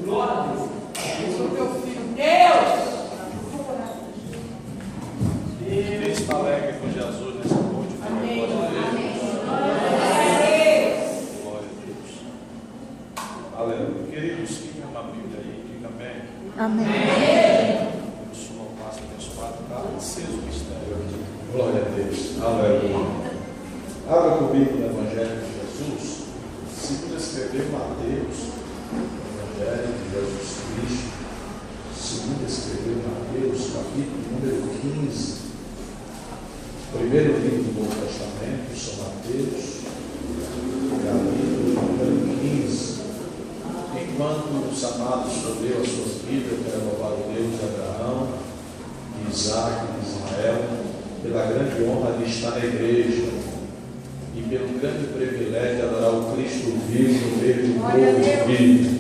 Glória a Deus. Abençoa o teu filho. Deus! Quem está alegre com Jesus nessa noite? Amém. Glória a Deus. Glória a Deus. Aleluia. Queridos, quem tem uma Bíblia aí, diga amém. Amém. O Senhor passa Deus Pai, está aceso o mistério aqui. Glória a Deus. Aleluia. Abra comigo no Evangelho de Jesus. Segundo escreveu Mateus, Evangelho de Jesus Cristo. Segundo escreveu Mateus, capítulo número 15. Primeiro livro do Novo Testamento, São Mateus, capítulo número 15. Enquanto os amados rodeam as suas vidas, quero louvar o Deus de Abraão, de Isaac, de Israel, pela grande honra de estar na igreja e pelo grande privilégio de adorar o Cristo vivo no meio do povo vivo.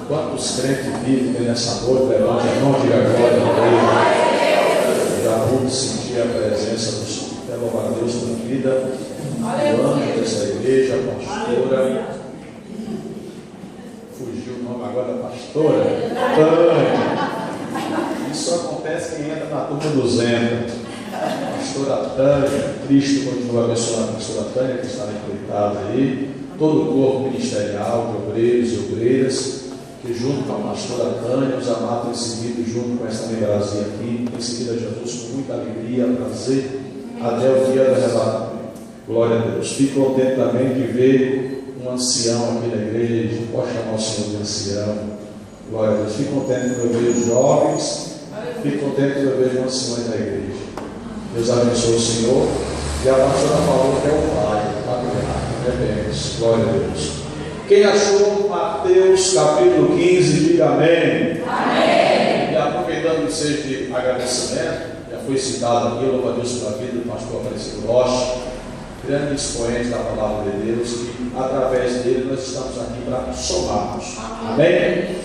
Quantos crentes vivem nessa noite, levante a mão, diga glória a Deus. Já pude sentir a presença do Senhor. Quero louvar a Deus pela vida do ano dessa igreja, a pastora. Fugiu o nome agora da pastora? Tânia. Isso acontece quem entra na turma 200. Pastora Tânia, Cristo continua abençoando a pastora Tânia, que está empreitada aí. Todo o corpo ministerial de obreiros e obreiras, que junto com a pastora Tânia, os amados têm seguido junto com essa membrazia aqui, têm seguido a Jesus com muita alegria, prazer, até o dia do arrebatamento. Glória a Deus. Fico contente também de ver um ancião aqui na igreja. Pode chamar o Senhor de ancião. Glória a Deus. Fico contente de ver os jovens. Fico contente de ver os anciões da igreja. Deus abençoe o Senhor. E a pastora falou que é o Pai. Glória a Deus. Quem achou Mateus capítulo 15, diga amém. Amém. E aproveitando o seja de agradecimento, já foi citado aqui, eu louvo a Deus pela vida do pastor Aparecido Rocha, grande expoente da palavra de Deus, e através dele nós estamos aqui para somarmos. Amém?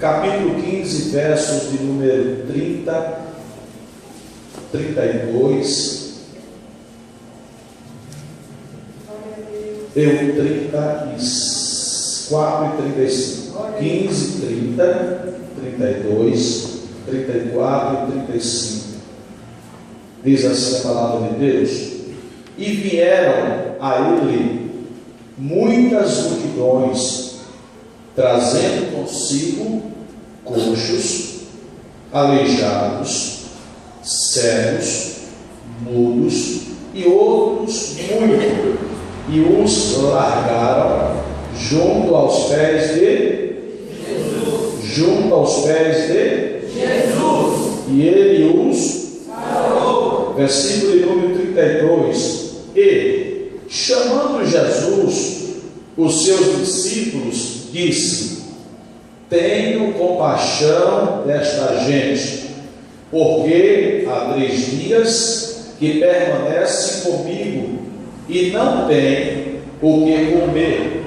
Capítulo 15, versos de número 30, 32. Eu 34 e 35. 15, 30, 32, 34 e 35. Diz assim a palavra de Deus: e vieram a ele muitas multidões, trazendo consigo coxos, aleijados, cegos, mudos e outros muito, e os largaram junto aos pés de Jesus. Junto aos pés de Jesus. E ele os sarou. Versículo de número 32. E, chamando Jesus, os seus discípulos, disse: tenho compaixão desta gente, porque há 3 dias que permanecem comigo e não têm o que comer.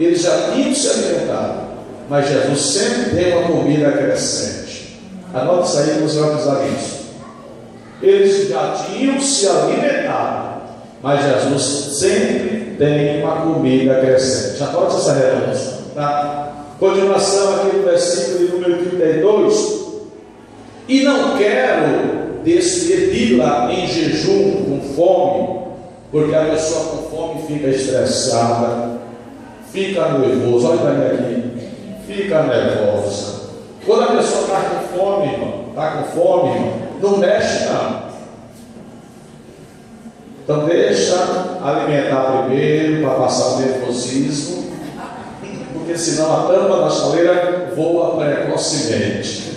Eles já tinham se alimentado, mas Jesus sempre deu uma comida crescente. Anote isso aí, você vai precisar disso. Eles já tinham se alimentado, mas Jesus sempre tem uma comida crescente. Anote essa relevância, tá? Continuação aqui no versículo de número 32. E não quero despedi-la em jejum, com fome, porque a pessoa com fome fica estressada, fica nervosa. Olha para mim aqui, fica nervosa. Quando a pessoa está com fome, irmão, não mexe não. Então deixa alimentar primeiro, para passar o nervosismo, porque senão a tampa da chaleira voa precocemente.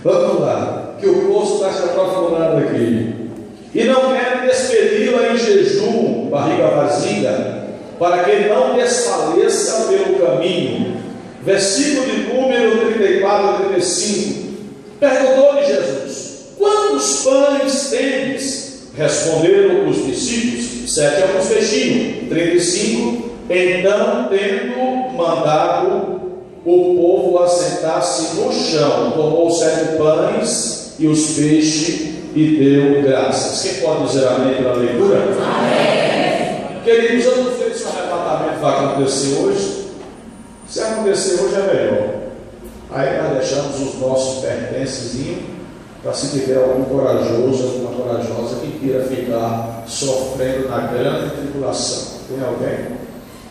Vamos lá, que o poço está se aprofundando aqui. E não quero despedi-la em jejum, barriga vazia, para que não desfaleça pelo caminho. Versículo de número 34 a 35. Perguntou-lhe Jesus: quantos pães tendes? Responderam os discípulos: 7 alguns peixinhos. 35. Então, tendo mandado o povo assentar-se no chão, tomou 7 pães e os peixes e deu graças. Quem pode dizer amém pela leitura? Amém. Queridos, eu não sei se o arrebatamento vai acontecer hoje. Se acontecer hoje é melhor. Aí nós deixamos os nossos pertences para se tiver algum corajoso, alguma corajosa que queira ficar sofrendo na grande tribulação. Tem alguém?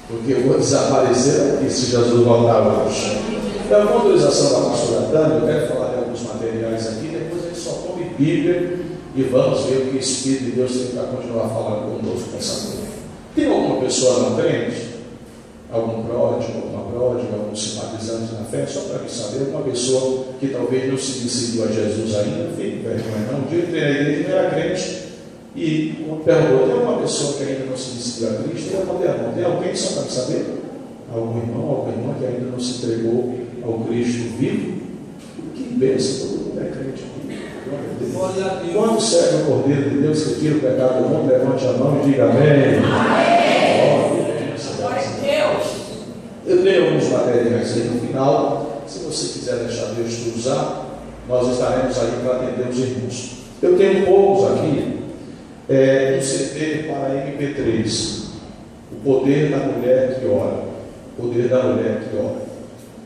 Porque eu vou desaparecer aqui se Jesus voltar hoje. Então, com a autorização da pastora Tânia, eu quero falar de alguns materiais aqui, depois a gente só come Bíblia e vamos ver o que o Espírito de Deus tem para continuar falando conosco nessa noite. Tem alguma pessoa não crente? Algum pródigo, alguma pródiga, algum simpatizante na fé? Só para me saber, uma pessoa que talvez não se decidiu a Jesus ainda, fique vergonha não. Um dia eu entrei na igreja e não era crente. E quando perguntou, tem uma pessoa que ainda não se decidiu a Cristo? Eu mandei a mão. Tem alguém só para me saber? Algum irmão, alguma irmã que ainda não se entregou ao Cristo vivo? Que bênção, todo mundo é crente aqui. Glória a Deus. Quando serve o Cordeiro de Deus que tira o pecado do mundo, levante a mão e diga amém. Amém. Glória a Deus. Eu tenho alguns materiais aí no final. Se você quiser deixar Deus te usar, nós estaremos aí para atender os irmãos. Eu tenho poucos aqui. Um CD para MP3. O poder da mulher que ora. O poder da mulher que ora.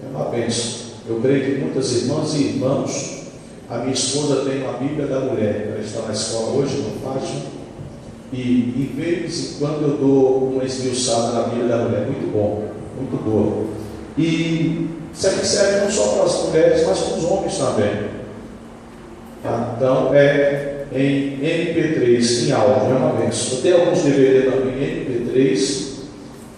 É uma bênção. Eu creio que muitas irmãs e irmãos, a minha esposa tem uma Bíblia da mulher. Ela está na escola hoje, no Fátima. E de vez em quando eu dou uma esmiuçada na Bíblia da mulher. Muito bom, muito boa. E isso aqui serve não só para as mulheres, mas para os homens também. Então em MP3, em áudio, é uma bênção. Eu tenho alguns DVD também em MP3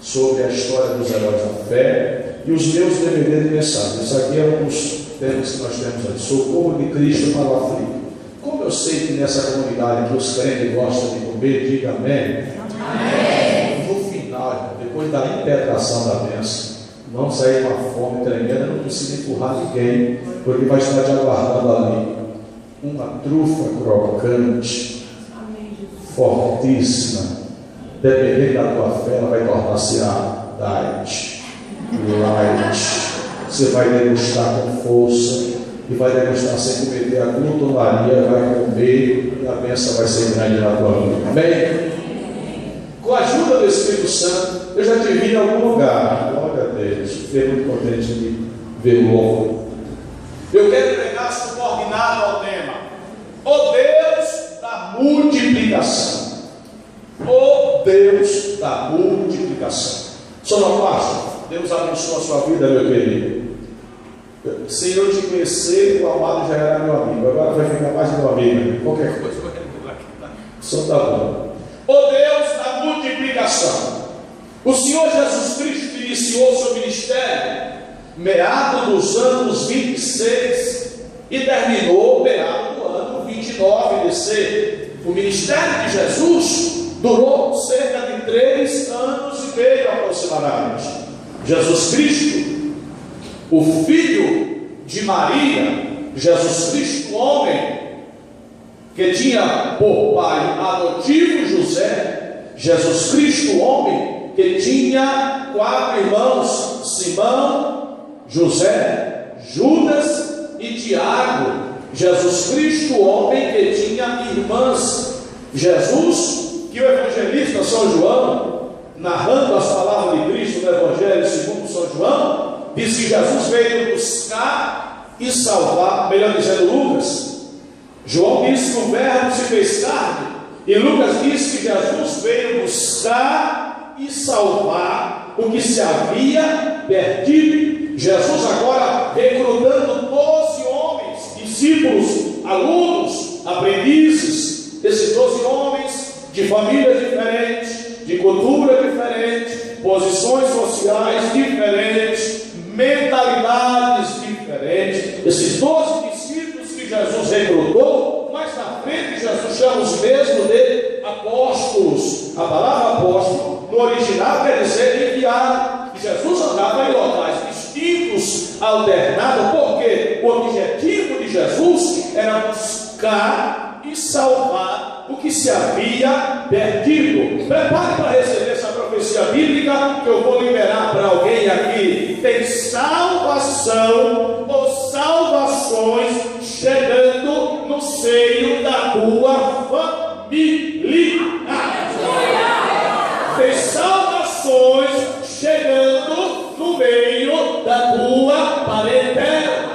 sobre a história dos heróis da fé e os meus DVD de mensagem. Isso aqui é um dos temas que nós temos aí. Socorro de Cristo para o aflito. Como eu sei que nessa comunidade que os crentes gostam de comer, diga amém. Amém. No final, depois da impetração da bênção, não sair uma fome tremenda, não precisa empurrar ninguém, porque vai estar te aguardando ali uma trufa crocante, fortíssima. Dependendo da tua fé, ela vai tornar-se a diet, light. Você vai degustar com força e vai degustar sem cometer a glutonaria, vai comer e a bênção vai ser grande na tua vida. Amém? Com a ajuda do Espírito Santo, eu já te vi em algum lugar. Glória a Deus. Fiquei muito contente de ver o louvor. Eu quero pregar subordinado ao tema: o Deus da multiplicação. O Deus da multiplicação. Só pastor, Deus abençoe a sua vida, meu querido. Se eu te conhecer, o amado já era meu amigo. Agora vai ficar mais meu amigo. Qualquer coisa vai mudar aqui, tá? Só tá bom. O Deus da multiplicação. O Senhor Jesus Cristo iniciou seu ministério meado dos anos 26 e terminou meado do ano 29 DC. O ministério de Jesus durou cerca de 3 anos e meio aproximadamente. Jesus Cristo, o filho de Maria, Jesus Cristo, homem, que tinha por pai adotivo José, Jesus Cristo, homem, que tinha 4 irmãos, Simão, José, Judas e Tiago. Jesus Cristo, homem, que tinha irmãs. Jesus, que o evangelista São João, narrando as palavras de Cristo no Evangelho segundo São João, diz que Jesus veio buscar e salvar, melhor dizendo, Lucas. João diz que o Verbo se fez carne, e Lucas diz que Jesus veio buscar e salvar o que se havia perdido. Jesus agora recrutando 12 homens, discípulos, alunos, aprendizes, esses 12 homens de famílias diferentes, de cultura diferente, posições sociais diferentes, mentalidades diferentes. Esses 12 discípulos que Jesus recrutou, mais na frente Jesus chama os mesmos de apóstolos. A palavra apóstolo no original quer dizer enviado. E Jesus andava em locais distintos, alternados, porque o objetivo de Jesus era buscar e salvar o que se havia perdido. Prepare para receber essa profecia bíblica que eu vou liberar para alguém aqui. Tem salvação ou salvações chegando no seio da tua família. Tem salvações chegando no meio da da tua parentela.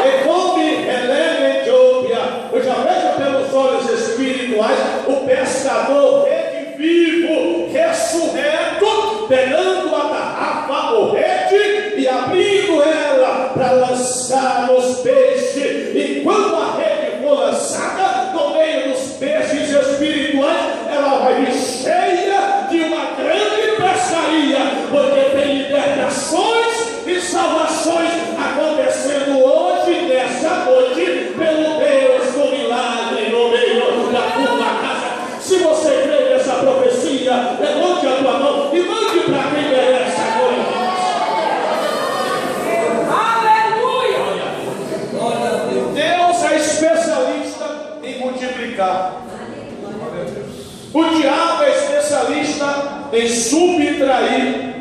E come releve Etiópia. Eu já vejo pelos olhos espirituais o pescador rede vivo, ressurreto, pegando a tarrafa ou rede e abrindo ela para lançar os peixes. E quando a rede for lançada no meio dos peixes espirituais, ela vai vir cheia de uma grande pescaria, porque tem libertações e salvações acontecendo hoje, nessa noite, pelo Deus do milagre no meio da tua casa. Se você crê nessa profecia, levante a tua mão e mande para quem merece a glória. Aleluia! Deus é especialista em multiplicar. O diabo é especialista em subtrair,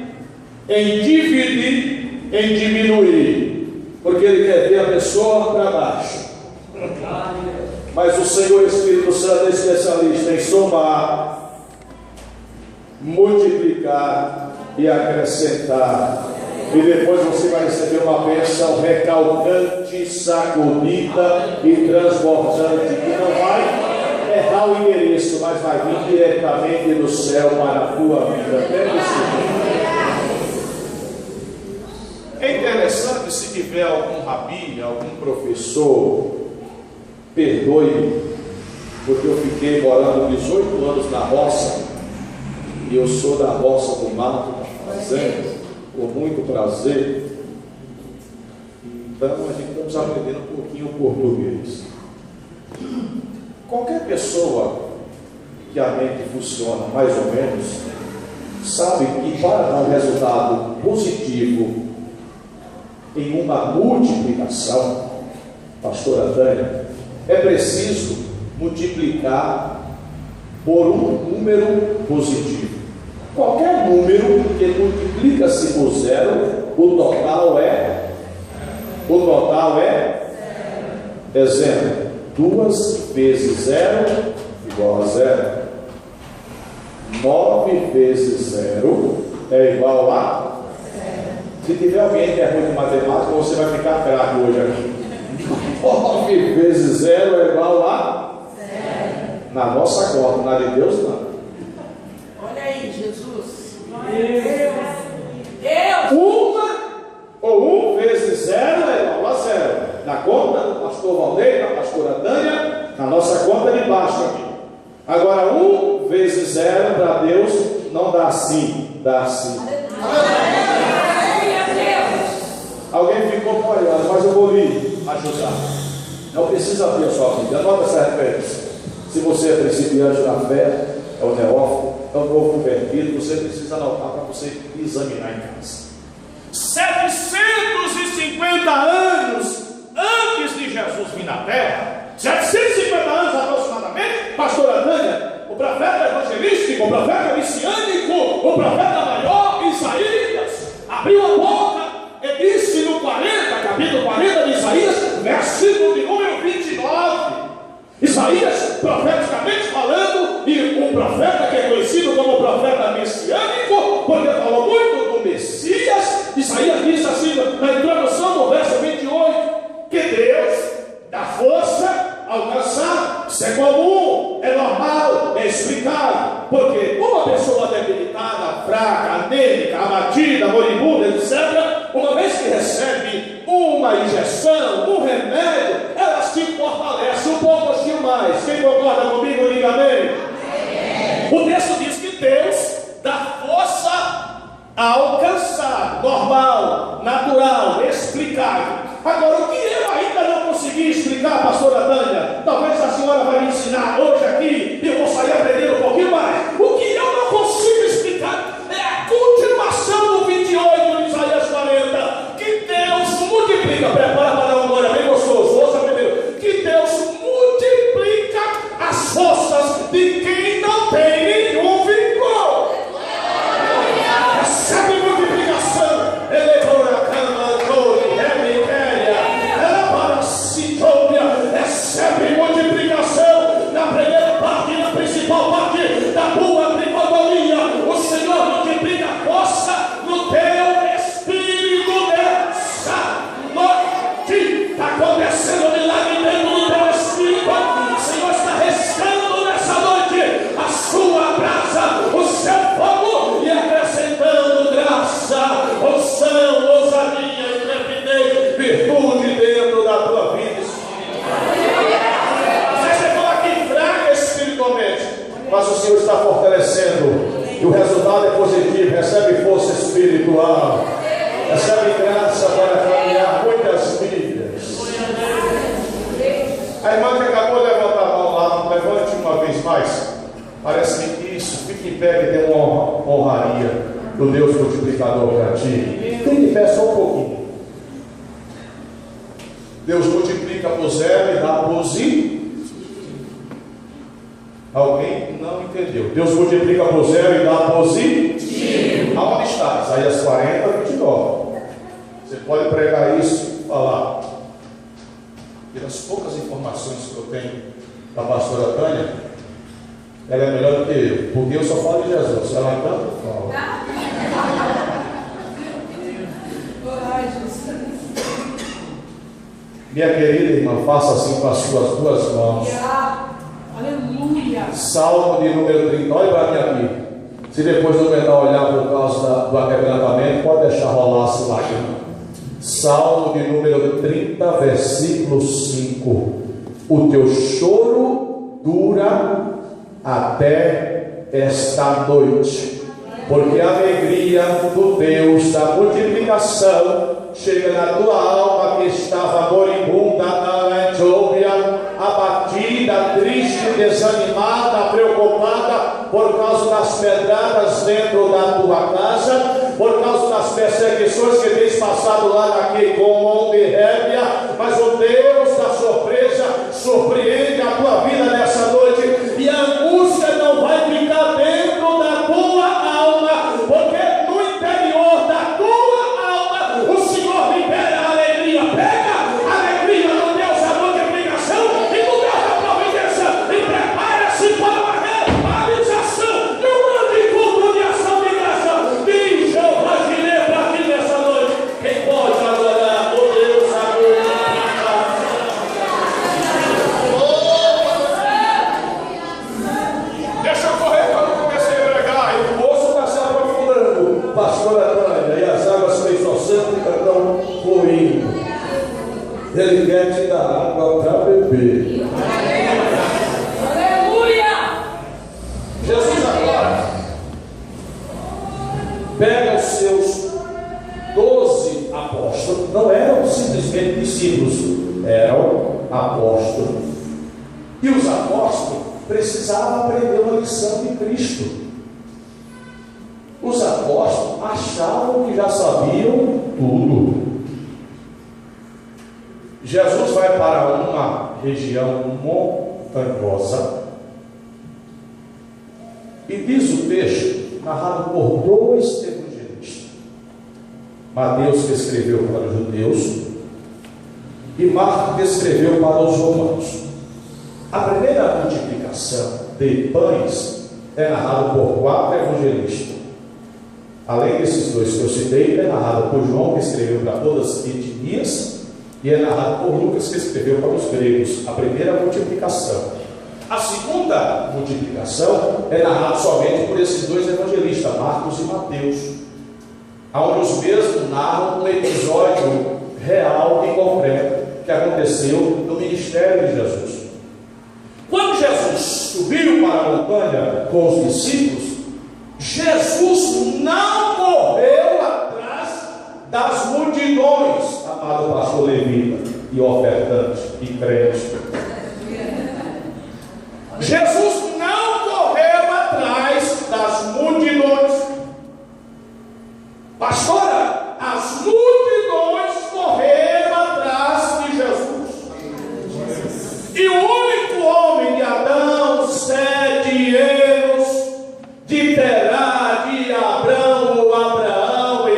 em dividir, em diminuir, porque ele quer ver a pessoa para baixo. Mas o Senhor Espírito Santo é especialista em somar, multiplicar e acrescentar. E depois você vai receber uma bênção recalcante, sacudida e transbordante, que não vai errar o endereço, mas vai vir diretamente do céu para a tua vida. É interessante, se tiver algum rabi, algum professor, perdoe, porque eu fiquei morando 18 anos na roça, e eu sou da roça do mato, da fazenda, com muito prazer. Então a gente estamos aprendendo um pouquinho o português. Qualquer pessoa que a mente funciona mais ou menos, sabe que para dar um resultado positivo em uma multiplicação, pastora Tânia, é preciso multiplicar por um número positivo. Qualquer número que multiplica-se por zero, o total é exemplo, 2 vezes 0 igual a 0. 9 vezes 0 é igual a 0. Se tiver alguém que é ruim de matemática, você vai ficar craque hoje aqui. 9 vezes 0 é igual a 0. Na nossa conta, na de Deus não. Olha aí, Jesus. Deus. 1 vezes 0 é igual a 0. Na conta do pastor Valdeir, da pastora Tânia, na nossa conta de baixo aqui. Agora 1 vezes 0 para Deus não dá assim, dá assim. Alguém ficou olhando, mas eu vou lhe ajudar. Não precisa abrir a sua vida, anota essa referência. Se você é principiante na fé, é o neófito, é o novo convertido, você precisa anotar para você examinar em casa. 750 anos antes de Jesus vir na terra, 750 anos aproximadamente, pastora Tânia, o profeta evangelístico, o profeta messiânico, o profeta maior, Isaías, abriu a boca e disse no capítulo 40 de Isaías, versículo de número 29, Isaías profeticamente falando, e um profeta que é conhecido como profeta messiânico, porque falou muito do Messias. Isaías diz assim na introdução do verso 28, que Deus dá força a alcançar. Isso é comum, é normal, é explicado, porque uma pessoa debilitada, fraca, anêmica, abatida, moribunda, etc., uma vez que recebe uma injeção, um remédio, ela se fortalece um pouquinho mais. Quem concorda comigo, diga amém. O texto diz que Deus dá força a alcançar, normal, natural, explicável. Agora, o que eu ainda não consegui explicar, pastora Tânia, talvez a senhora vai me ensinar hoje aqui, e eu vou sair aprendendo um pouquinho mais. O que eu não consigo explicar é a continuação do 28 de Isaías 40, que Deus multiplica, prepara para dar uma glória bem gostoso, ouça primeiro, que Deus multiplica as forças de quem não tem nenhum vigor. Recebe multiplicação, elevou a cama, recebe multiplicação na primeira parte, na principal parte. ação, ousadia, intrepidez, virtude dentro da tua vida espiritual. Você chegou aqui fraca espiritualmente, mas o Senhor está fortalecendo. E o resultado é positivo. Recebe força espiritual, recebe graça para caminhar muitas milhas. A irmã que acabou de levantar a mão lá, levante uma vez mais. Parece que isso, fique em pé que tem uma honraria do Deus multiplicador para ti. Fique em pé só um pouquinho. Deus multiplica por zero e dá por zi. Alguém não entendeu. Deus multiplica por zero e dá positivo. Aonde está? Isaías 40, 29. Você pode pregar isso e falar. Pelas poucas informações que eu tenho da pastora Tânia, ela é melhor do que eu, porque eu só falo de Jesus. Ela canta, fala. Minha querida irmã, faça assim com as suas duas mãos. Aleluia. Salmo de número 30, olha para mim aqui. Se depois não aguentar olhar por causa do aquebrantamento, pode deixar rolar a lágrima. Salmo de número 30, versículo 5. O teu choro dura até esta noite, porque a alegria do Deus da multiplicação chega na tua alma que estava moribunda, abatida, triste, desanimada, preocupada por causa das pedradas dentro da tua casa, por causa das perseguições que tens passado lá naquele Gomon de Rébia. Mas o Deus da surpresa surpreende a tua vida nessa noite, e a angústia não vai ficar dentro da tua alma, porque no interior da tua alma o Senhor libera a alegria. Pega a alegria do Deus da multiplicação e do Deus da providência, e prepara-se para uma realização de um grande culto de ação de graça. Diz Jeová Jireh para ti nessa noite. Quem pode adorar o Deus da multiplicação? Deixa eu correr quando eu comecei a pregar, e o poço está se aprofundando, pastora Tânia, e as águas feitossântricas estão fluindo. Ele quer te dar água para beber. Aleluia. Jesus agora pega os seus 12 apóstolos, não eram simplesmente discípulos, eram apóstolos. E os apóstolos precisavam aprender uma lição de Cristo. Os apóstolos achavam que já sabiam tudo. Jesus vai para uma região montanhosa e diz o texto, narrado por dois evangelistas, Mateus, que escreveu para os judeus, e Marcos, que escreveu para os romanos. A primeira multiplicação de pães é narrada por 4 evangelistas. Além desses dois que eu citei, é narrada por João, que escreveu para todas as etnias, e é narrado por Lucas, que escreveu para os gregos. A primeira multiplicação. A segunda multiplicação é narrada somente por esses dois evangelistas, Marcos e Mateus, onde os mesmos narram um episódio real e concreto que aconteceu no ministério de Jesus. Quando Jesus subiu para a montanha com os discípulos, Jesus não correu atrás das multidões, amado pastor levita e ofertante e crente. Jesus não correu atrás das multidões. Pastora, as multidões correram atrás de Jesus. E o único homem de Adão, 7 anos, de Terá, de Abraão,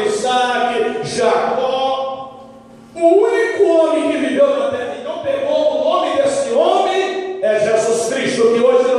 Isaac, Jacó, o único homem que viveu na terra e não pegou o nome desse homem é Jesus Cristo, que hoje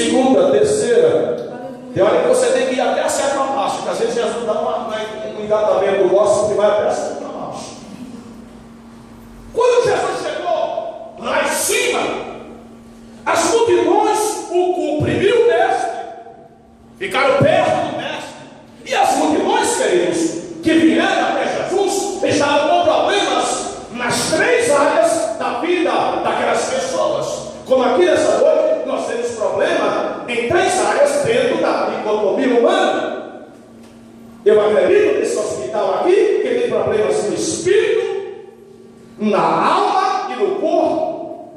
segunda, terceira. Tem hora que você tem que ir até a sétima marcha, porque às vezes Jesus dá um engatamento do gospel que vai até a sétima marcha. Quando Jesus chegou lá em cima, as multidões o comprimiram o mestre, ficaram perto do mestre, e as multidões, queridos, que vieram até Jesus, estavam com problemas nas três áreas da vida daquelas pessoas. Como aqui nessa noite, nós temos problema em três áreas dentro da dicotomia humana. Eu acredito nesse hospital aqui que tem problemas no espírito, na alma e no corpo.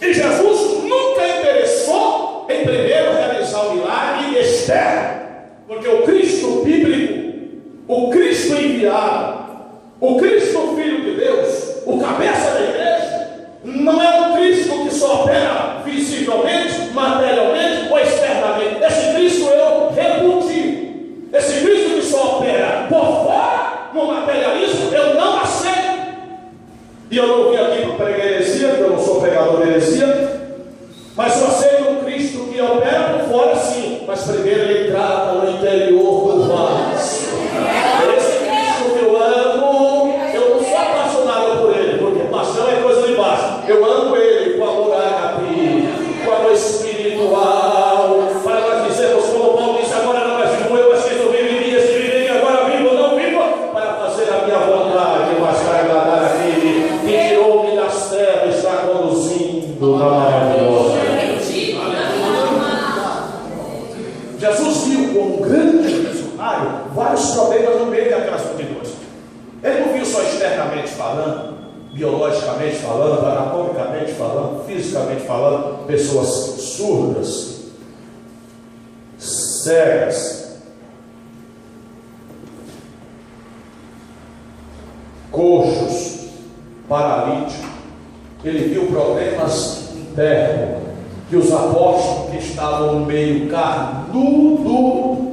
E Jesus nunca interessou em primeiro realizar o milagre externo, porque o Cristo bíblico, o Cristo enviado, o Cristo Filho de Deus, o cabeça da igreja, não é um Cristo que só opera visivelmente, materialmente ou externamente. Esse Cristo eu repudio. Esse Cristo que só opera por fora, no materialismo, eu não aceito. E eu não vim aqui para pregar heresia, porque eu não sou pregador de heresia, mas eu aceito um Cristo que opera por fora sim, mas primeiro ele trata no interior do vaso. Esse Cristo que eu amo, eu não sou apaixonado por ele, porque paixão é coisa de baixo. Eu amo ele com amor ágape, com amor espiritual, para nós dizermos como Paulo disse, agora não é vivo eu, mas Cristo vive em mim, se vive em mim, agora vivo ou não vivo, para fazer a minha vontade, mas para agradar aquele que tirou-me das trevas e está conduzindo na maravilhosa. Jesus viu como um grande missionário vários problemas no meio daquelas multidões. Ele não viu só externamente falando, biologicamente falando, anatomicamente falando, fisicamente falando, pessoas surdas, cegas, coxos, paralíticos. Ele viu problemas internos, que os apóstolos que estavam no meio carnudo,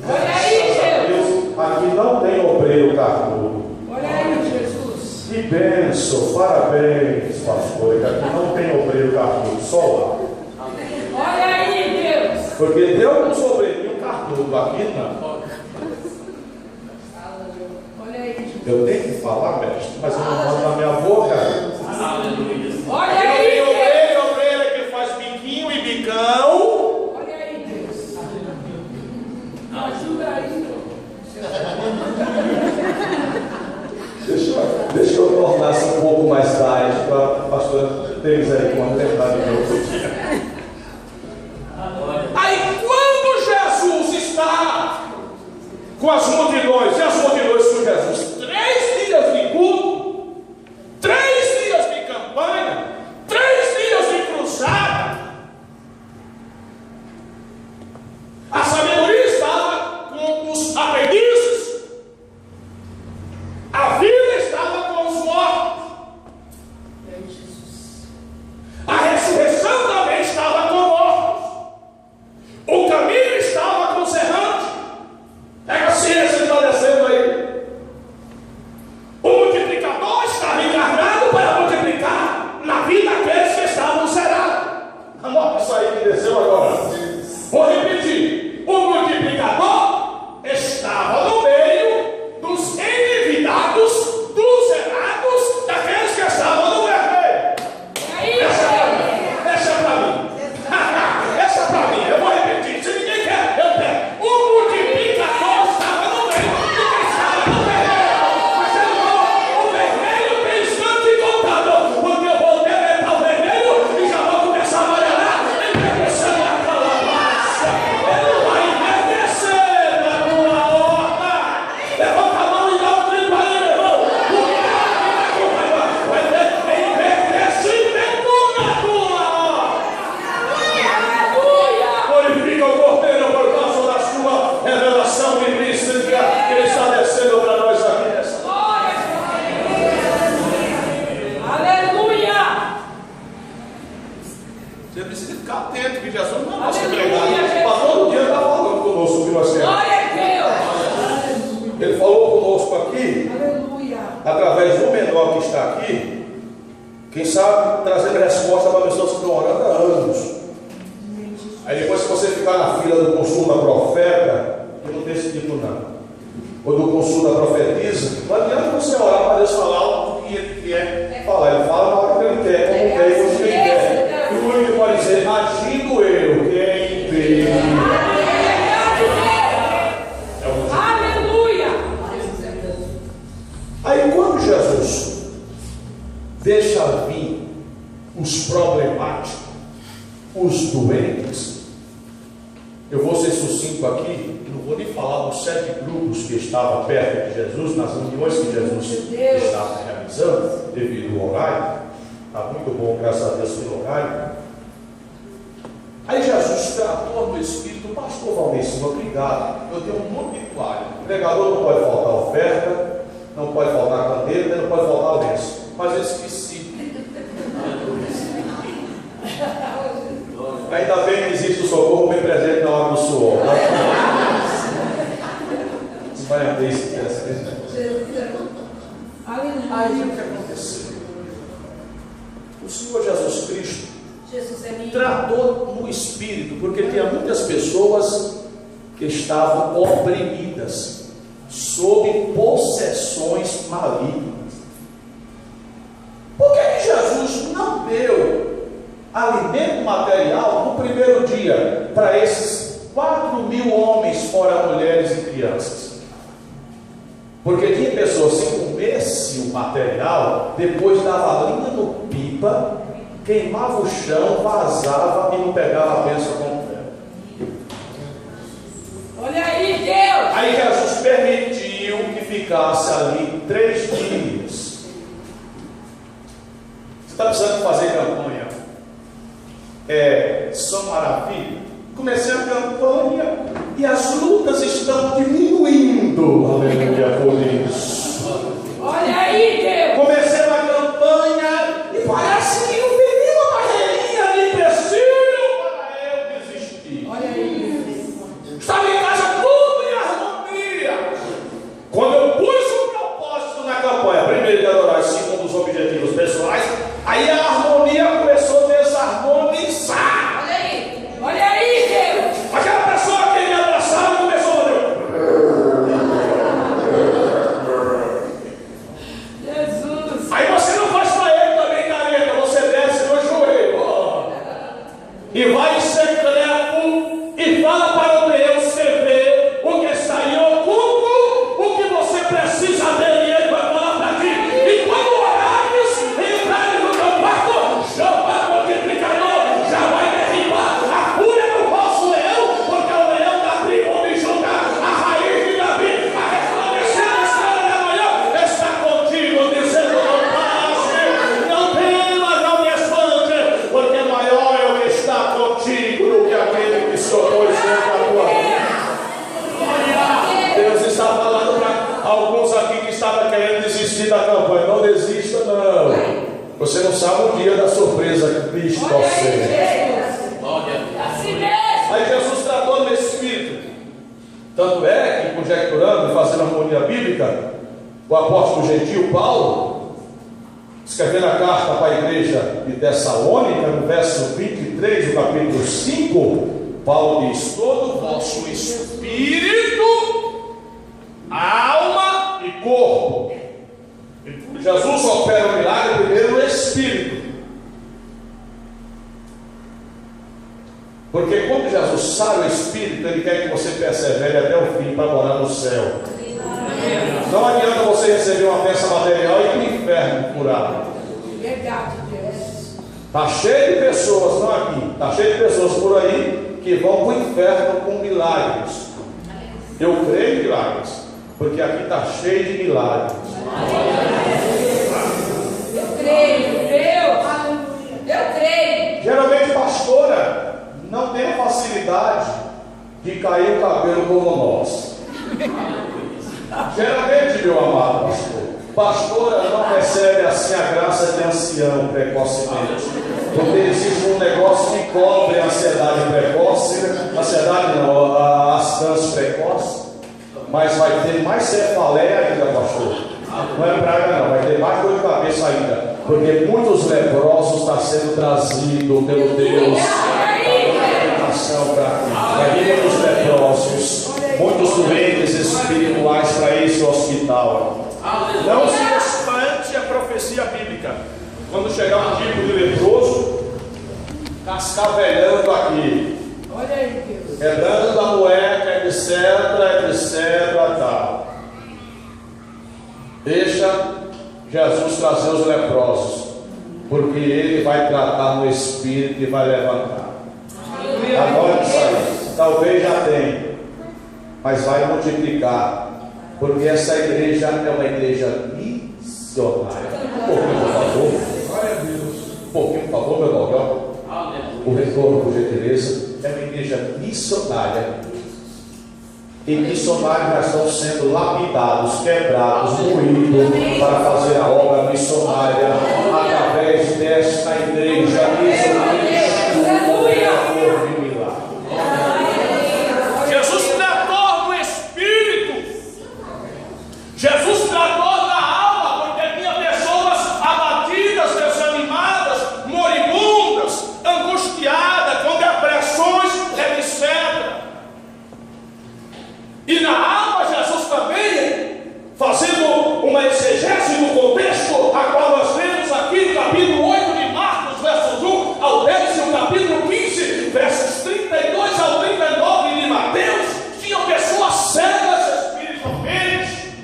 Olha aí, Deus. aqui não tem obreiro carnudo. Olha aí, Jesus. Que bênção, parabéns, pastor, que aqui não tem obreiro carnudo, só lá. Olha aí, Deus. Porque Deus nos obreirinho carnudo, aqui não. Olha aí, Jesus. Eu tenho que falar, mestre, mas eu não mando na minha boca. Olha Aqui não aí, tem Deus. obreiro que faz biquinho e bicão. Olha aí, Deus. Me ajuda aí, Deixa eu tornar isso um pouco mais tarde para a pastora ter misericórdia de Deus. Aí quando Jesus está com as multidões, e as multidões com Jesus, 3 dias de culto, 3 dias de campanha, 3 dias de cruzada, a sabedoria estava com os aprendizes, a vida estava com os mortos, a ressurreição também estava com mortos, o caminho estava com os errantes. Pega a ciência que está descendo aí. O multiplicador estava encarnado para multiplicar na vida aqueles que estavam zerados. Anota isso aí que desceu agora. Vou repetir. O multiplicador estava no meio dos endividados, dos zerados, daqueles que estavam no vermelho. Deixa pra mim. Essa é pra mim. Eu vou repetir. Se ninguém quer, eu pego. O multiplicador estava no meio. Ninguém estava no vermelho. Mas ele falou: o vermelho tem instante contado. Porque eu vou deletar o vermelho e já vou começar a amarelar. Envelhecendo a calabaça. Ele vai envelhecer na tua horta. Levanta a mão e dá um grito aí, meu irmão. Vai ter envelhecimento na tua horta. Glorifica o Cordeiro por causa da sua revelação mística que ele está descendo para nós aqui nessa noite. Aleluia. Você precisa ficar atento que Jesus não é nosso Aleluia, empregado. Jesus. Mas todo dia está falando conosco que nós temos. Glória a Deus. Ele falou conosco aqui, Aleluia. através do menor que está aqui, Quem sabe trazendo resposta para pessoas que estão orando há anos. Aí depois, se você ficar na fila do consulta profeta, que não tem esse tipo não, ou do consulta profetiza, não adianta você orar para Deus falar o que Ele quer falar. Ele fala na hora que Ele quer, como quer e onde Ele quer. E o único que pode dizer, agindo eu, quem vê. Aleluia! Aí quando Jesus deixa vir os problemáticos, os doentes, eu vou ser sucinto aqui, não vou nem falar dos 7 grupos que estavam perto de Jesus, nas reuniões que Jesus estava realizando, devido ao horário. Está muito bom, graças a Deus, pelo horário. Aí Jesus tratou do Espírito, pastor Valdecinho, obrigado, eu tenho um monte de toalha. O pregador não pode faltar oferta, não pode faltar caneta, não pode faltar lenço. Mas eu esqueci. Ainda bem que existe o socorro bem presente na hora do suor. Vai abrir isso. Aí o que aconteceu? O Senhor Jesus Cristo tratou no Espírito, porque tinha muitas pessoas que estavam oprimidas, sob possessões malignas. Por que Jesus não deu alimento material no primeiro dia para esses 4.000 homens, fora mulheres e crianças? Porque tinha pessoas que comesse o material, depois dava linha no pipa, queimava o chão, vazava e não pegava a bênção completa. Olha aí, Deus! Aí Jesus permitiu que ficasse ali 3 dias. Você está precisando fazer campanha? São Maravilha. Comecei a campanha e as lutas estão diminuindo. Aleluia por isso. Olha aí, Deus! Comecei a campanha e parece que não tem nenhuma barreirinha de empecilho para eu desistir. Olha aí! Estava em casa tudo em harmonia. Quando eu pus um propósito na campanha, primeiro de adorar, segundo os objetivos pessoais, aí a harmonia começou a desarmonizar. Olha aí, Deus! Aquela pessoa que me abraçava começou a fazer. Jesus! Aí você não faz para ele também, careta, você desce no joelho e vai em secreto e fala para Deus que vê o que está em oculto, o que você precisa dele, ele vai falar para ti. E quando orares, entrares no teu quarto, chama o multiplicador, já vai derribar a cura do falso leão, porque o leão da tribo de Judá, a raiz de Davi, a resplandecer na estrela da manhã, está contigo, dizendo: não passe, não temas, não me espante, porque maior é o que está contigo do que aquele que se opôs contra a tua vida. Deus está falando para alguns aqui que estavam querendo desistir da campanha. Não desista, não. Você não sabe o dia da surpresa que Cristo Olha aí, você. Deus! Assim mesmo! Aí Jesus tratou no Espírito. Tanto é que, conjecturando e fazendo harmonia bíblica, o apóstolo gentil Paulo, escrevendo a carta para a igreja de Tessalônica, no verso 23 do capítulo 5, Paulo diz: todo o vosso espírito, alma e corpo. Jesus opera o milagre primeiro no espírito. Porque quando Jesus sai o espírito, ele quer que você persevere até o fim para morar no céu. Não adianta você receber uma bênção material e ir para o inferno curado. Verdade, Deus! Está cheio de pessoas, não aqui, está cheio de pessoas por aí que vão para o inferno com milagres. Eu creio em milagres, porque aqui está cheio de milagres. Eu creio, Deus! Eu creio! Geralmente, pastora não tem a facilidade de cair o cabelo como nós. Geralmente, meu amado pastora não recebe assim a graça de ancião precocemente, porque existe um negócio que cobre a ansiedade precoce, ansiedade não, as cânceres precoces, mas vai ter mais cefaleia ainda, pastor. Não é praga não, vai ter mais dor de cabeça ainda. Porque muitos leprosos estão sendo trazidos pelo Deus para vir muitos leprosos, muitos doentes espirituais para esse hospital. Não se espante a profecia bíblica. Quando chegar um tipo de leproso, cascavelhando aqui, quebrando da moeda, etc, tal. Deixa Jesus trazer os leprosos, porque Ele vai tratar no Espírito e vai levantar. Agora isso aí, talvez já tenha, mas vai multiplicar, porque essa igreja é uma igreja missionária. Um pouquinho, por favor. Um pouquinho, por favor, meu irmão. O retorno, por gentileza. É uma igreja missionária. E missionários já estão sendo lapidados, quebrados, moídos para fazer a obra missionária através desta igreja. Jesus tratou no espírito, Jesus tratou na alma, porque tinha pessoas abatidas, desanimadas, moribundas, angustiadas, com depressões, etc. E na alma, Jesus também, fazendo uma exegese no contexto, a qual nós lemos aqui no capítulo 8 de Marcos, versos 1 ao 10, e o capítulo 15, versos 32 ao 39 de Mateus, tinham pessoas cegas espiritualmente.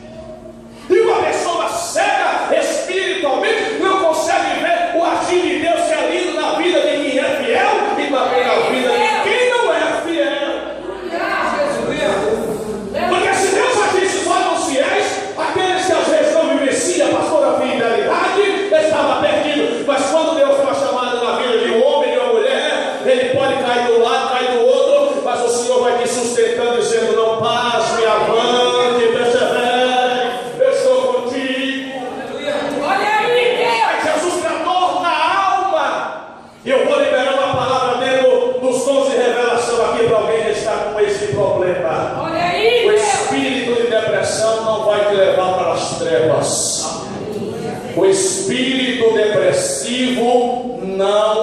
E uma pessoa cega espiritualmente não consegue ver o agir de Deus que é lindo na vida de quem é fiel e também na vida de quem não é fiel. Porque se Deus agisse só nos fiéis, aqueles que às vezes não vivenciam, pastor, a fidelidade, estava perdido. Mas quando Deus tem uma chamada na vida de um homem e de uma mulher, ele pode cair do lado, cair do outro, mas o Senhor vai te sustentando, dizendo: não passe, avante, persevere, eu estou contigo. Olha aí, Jesus tratou na alma. E eu vou liberar uma palavra dentro dos dons de revelação aqui para alguém que está com esse problema. Olha aí, o espírito de depressão não vai te levar para as trevas. O espírito depressivo não